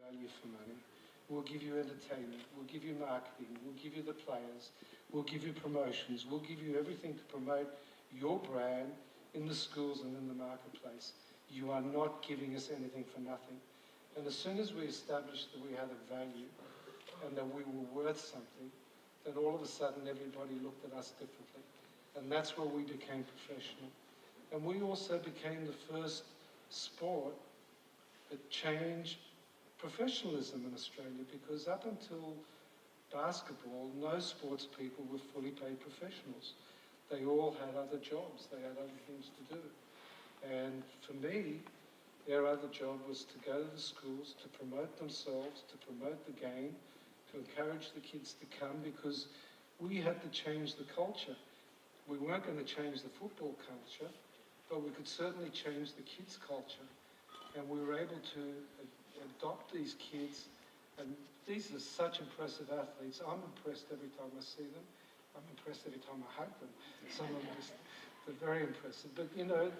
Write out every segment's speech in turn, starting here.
value for money. We'll give you entertainment, we'll give you marketing, we'll give you the players, we'll give you promotions, we'll give you everything to promote your brand in the schools and in the marketplace. You are not giving us anything for nothing. And as soon as we established that we had a value and that we were worth something, then all of a sudden everybody looked at us differently. And that's where we became professional. And we also became the first sport that changed professionalism in Australia, because up until basketball, no sports people were fully paid professionals. They all had other jobs, they had other things to do. And for me, their other job was to go to the schools, to promote themselves, to promote the game, to encourage the kids to come, because we had to change the culture. We weren't going to change the football culture, but we could certainly change the kids' culture. And we were able to adopt these kids, and these are such impressive athletes. I'm impressed every time I see them. I'm impressed every time I hug them. Some of them just, they're very impressive. But you know,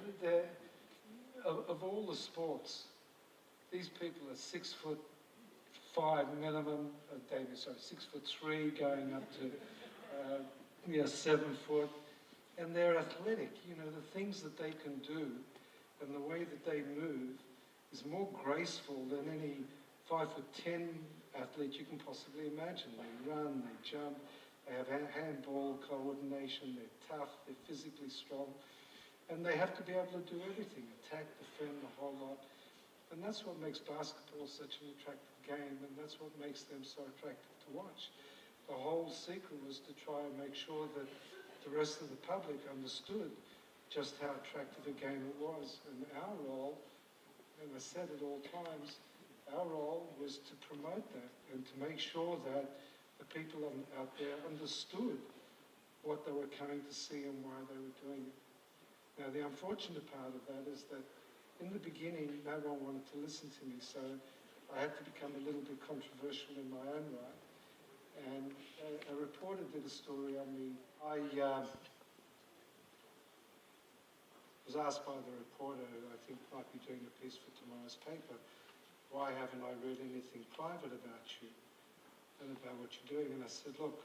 of all the sports, these people are 6'5" minimum, 6'3" going up to 7 foot, and they're athletic. You know, the things that they can do and the way that they move is more graceful than any 5'10" athlete you can possibly imagine. They run, they jump, they have handball coordination, they're tough, they're physically strong, and they have to be able to do everything, attack, defend, the whole lot. And that's what makes basketball such an attractive game, and that's what makes them so attractive to watch. The whole secret was to try and make sure that the rest of the public understood just how attractive a game it was. And our role, and I said at all times, our role was to promote that and to make sure that the people out there understood what they were coming to see and why they were doing it. Now, the unfortunate part of that is that in the beginning, no one wanted to listen to me, so I had to become a little bit controversial in my own right. And a reporter did a story on me. I was asked by the reporter, who I think might be doing a piece for tomorrow's paper, why haven't I read anything private about you and about what you're doing? And I said, look,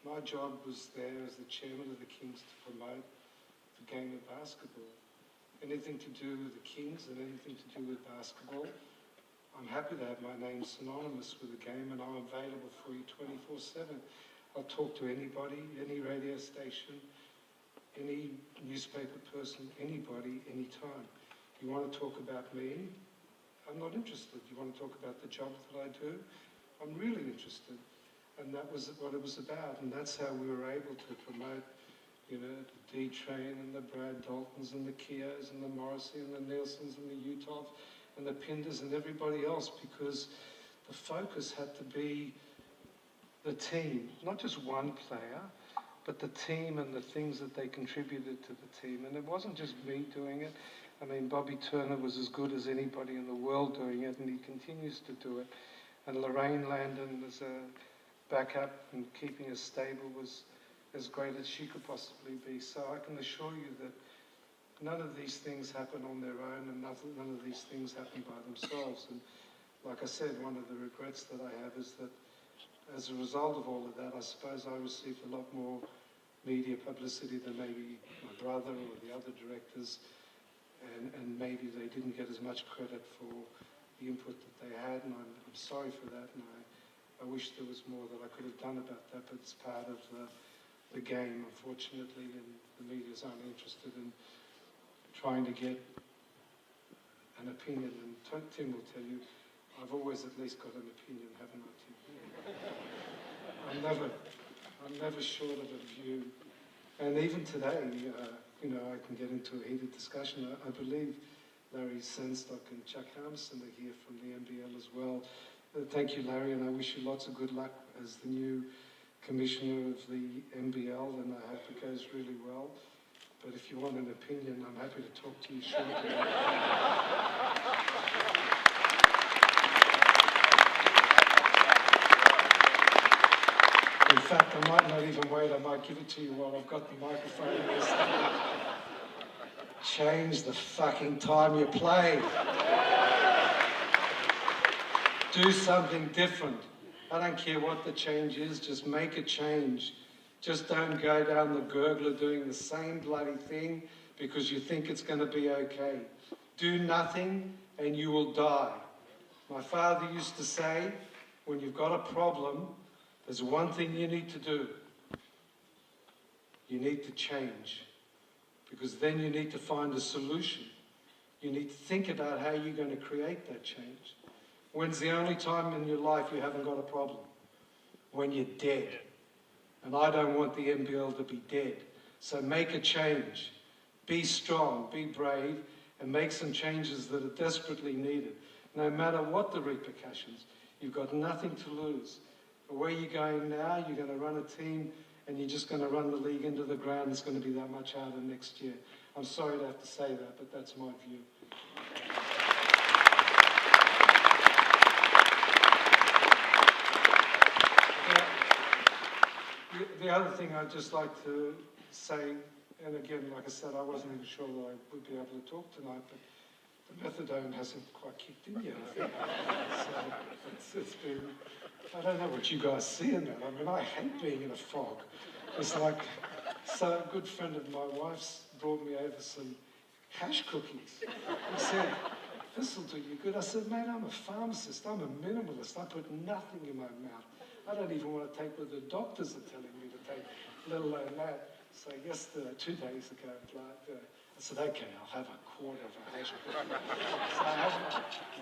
my job was there as the chairman of the Kings to promote the game of basketball. Anything to do with the Kings and anything to do with basketball, I'm happy to have my name synonymous with the game, and I'm available for you 24/7. I'll talk to anybody, any radio station, any newspaper person, anybody, anytime. You want to talk about me? I'm not interested. You want to talk about the job that I do? I'm really interested. And that was what it was about, and that's how we were able to promote, you know, the D-Train and the Brad Daltons and the Keos and the Morrissey and the Nielsen's and the Utovs and the Pinders and everybody else, because the focus had to be the team, not just one player, but the team and the things that they contributed to the team. And it wasn't just me doing it. I mean, Bobby Turner was as good as anybody in the world doing it, and he continues to do it. And Lorraine Landon as a backup and keeping us stable was as great as she could possibly be. So I can assure you that none of these things happen on their own, and none of these things happen by themselves. And like I said, one of the regrets that I have is that as a result of all of that, I suppose I received a lot more media publicity than maybe my brother or the other directors, and maybe they didn't get as much credit for the input that they had, and I'm sorry for that, and I wish there was more that I could have done about that, but it's part of the game, unfortunately, and the media's only interested in trying to get an opinion, and Tim will tell you, I've always at least got an opinion, haven't I, Tim? I'm never short of a view. And even today, you know, I can get into a heated discussion. I believe Larry Senstock and Chuck Harmison are here from the NBL as well. Thank you, Larry, and I wish you lots of good luck as the new commissioner of the NBL, and I hope it goes really well. But if you want an opinion, I'm happy to talk to you shortly. In fact, I might not even wait. I might give it to you while I've got the microphone in this stage. Change the fucking time you play. Do something different. I don't care what the change is, just make a change. Just don't go down the gurgler doing the same bloody thing because you think it's going to be okay. Do nothing and you will die. My father used to say, when you've got a problem, there's one thing you need to do. You need to change. Because then you need to find a solution. You need to think about how you're going to create that change. When's the only time in your life you haven't got a problem? When you're dead. And I don't want the MBL to be dead. So make a change. Be strong, be brave, and make some changes that are desperately needed. No matter what the repercussions, you've got nothing to lose. The way you're going now, you're going to run a team and you're just going to run the league into the ground. It's going to be that much harder next year. I'm sorry to have to say that, but that's my view. The other thing I'd just like to say, and again, like I said, I wasn't even sure that I would be able to talk tonight, but the methadone hasn't quite kicked in yet, I think. So it's been, I don't know what you guys see in that. I mean, I hate being in a fog. It's like, so a good friend of my wife's brought me over some hash cookies. He said, this will do you good. I said, mate, I'm a pharmacist. I'm a minimalist. I put nothing in my mouth. I don't even want to take what the doctors are telling me to take, let alone that. So yesterday, 2 days ago, I said, okay, I'll have a quarter of a hash cookie. So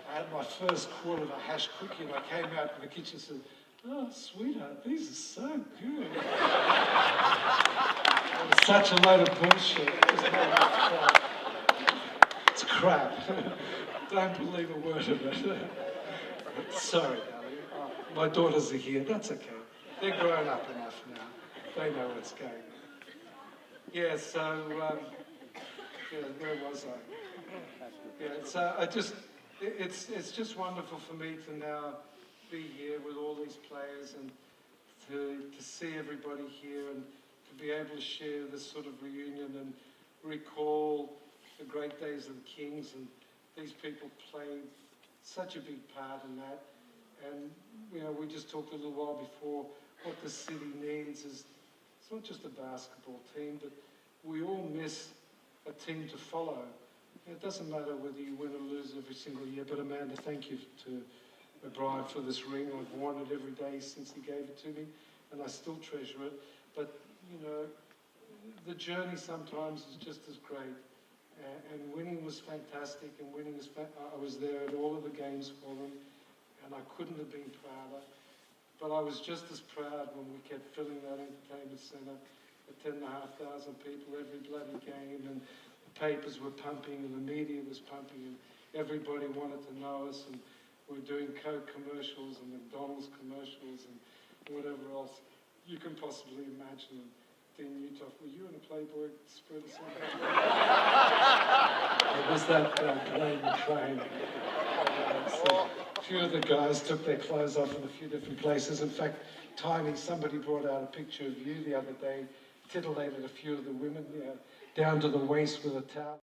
I had my first quarter of a hash cookie and I came out to the kitchen and said, oh, sweetheart, these are so good. It was such a load of bullshit. It's crap. Don't believe a word of it. Sorry, darling. Oh, my daughters are here. That's okay. They're grown up enough now. They know what's going on. Yeah, so, where was I? Yeah, it's just wonderful for me to now be here with all these players and to see everybody here and to be able to share this sort of reunion and recall the great days of the Kings, and these people played such a big part in that. And, you know, we just talked a little while before, what the city needs is, it's not just a basketball team, but we all miss a team to follow. It doesn't matter whether you win or lose every single year, but Amanda, thank you to O'Brien for this ring. I've worn it every day since he gave it to me, and I still treasure it. But, you know, the journey sometimes is just as great. And winning was fantastic, and winning is I was there at all of the games for them, and I couldn't have been prouder. But I was just as proud when we kept filling that entertainment centre with 10,500 people every bloody game, and the papers were pumping, and the media was pumping, and everybody wanted to know us, and we're doing Coke commercials and McDonald's commercials and whatever else you can possibly imagine. And Dean Utah, were you in a Playboy spread or something? It was that Blaine McLean. So a few of the guys took their clothes off in a few different places. In fact, Tiny, somebody brought out a picture of you the other day, titillated a few of the women, you know, down to the waist with a towel.